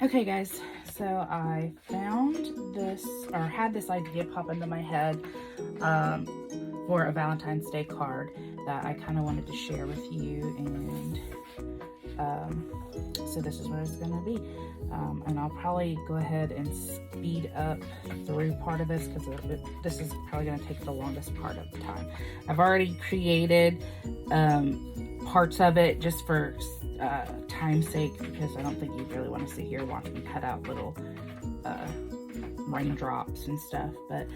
Okay guys, so I found this, or had this idea pop into my head for a Valentine's Day card that I kind of wanted to share with you, and so this is what it's going to be. And I'll probably go ahead and speed up through part of this because this is probably going to take the longest part of the time. I've already created parts of it just for time's sake, because I don't think you really want to sit here and watch me cut out little raindrops and stuff. But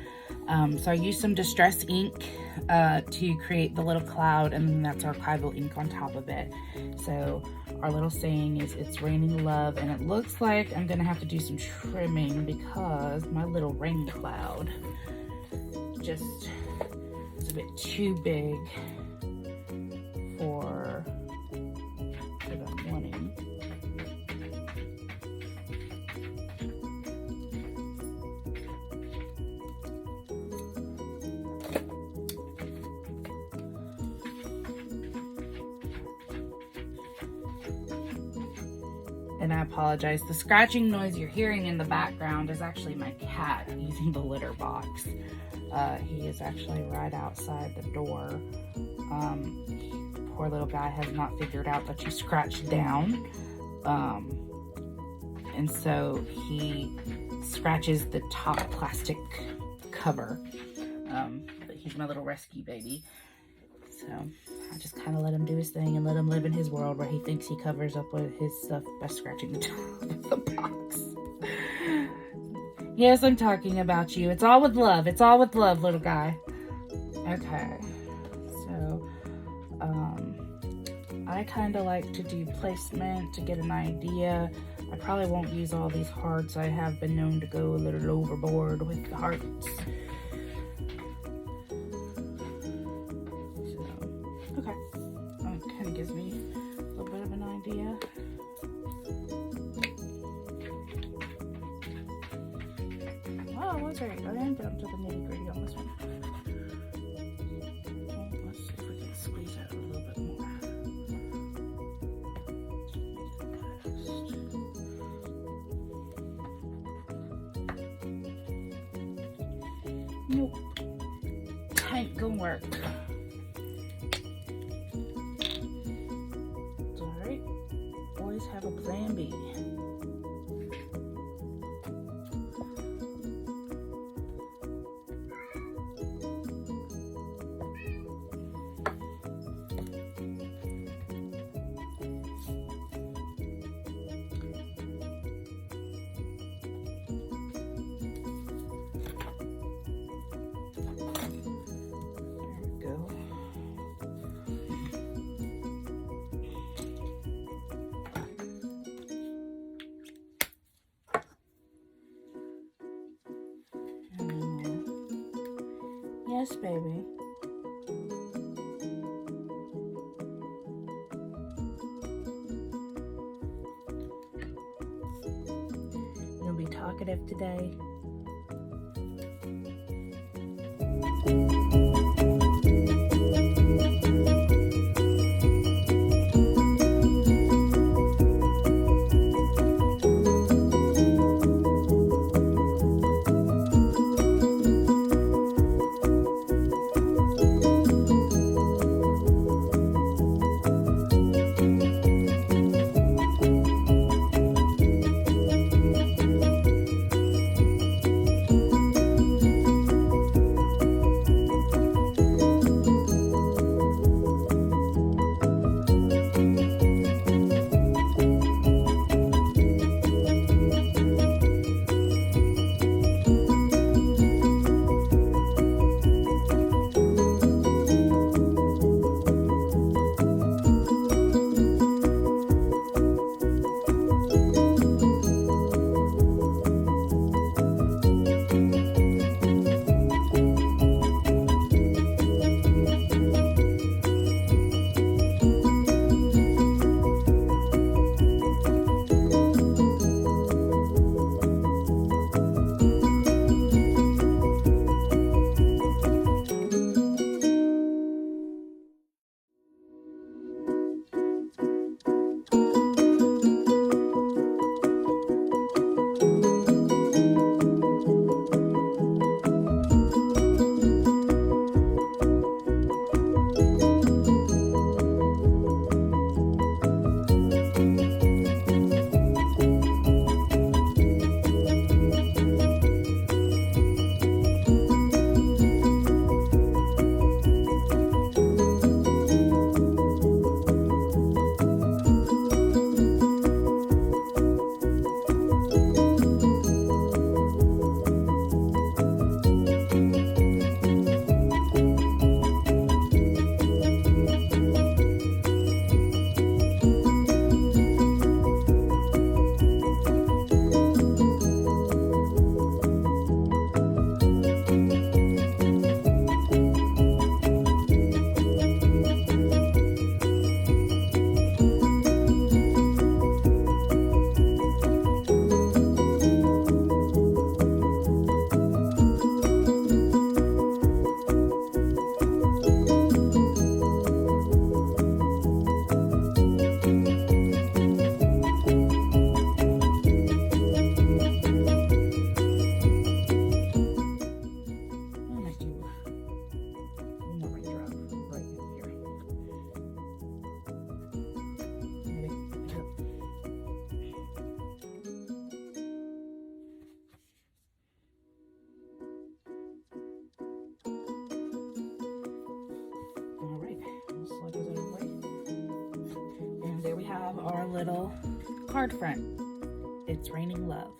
so I used some Distress ink to create the little cloud, and then that's archival ink on top of it. So our little saying is, "It's raining love," and it looks like I'm gonna have to do some trimming because my little rain cloud just is a bit too big for what I'm wanting. And I apologize. The scratching noise you're hearing in the background is actually my cat using the litter box. He is actually right outside the door. Poor little guy has not figured out that you scratch down. And so he scratches the top plastic cover. But he's my little rescue baby. So I just kind of let him do his thing and let him live in his world where he thinks he covers up with his stuff by scratching the top of the box. Yes, I'm talking about you. It's all with love. It's all with love, little guy. Okay. So, I kind of like to do placement to get an idea. I probably won't use all these hearts. I have been known to go a little overboard with the hearts. Okay, it kind of gives me a little bit of an idea. Oh, I was right. I am down to the nitty gritty on this one. Okay, let's see if we can squeeze out a little bit more. Nope, ain't gonna work. Have a plan B. Yes, baby. You'll be talkative today. little card front. It's raining love.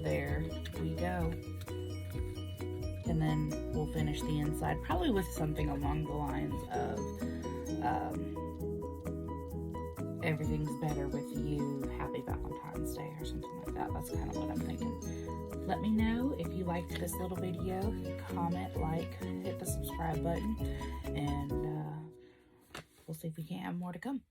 There we go. And then we'll finish the inside probably with something along the lines of everything's better with you, happy Valentine's Day, or something like that. That's kind of what I'm thinking. Let me know if you liked this little video. Comment, like, hit the subscribe button, and we'll see if we can have more to come.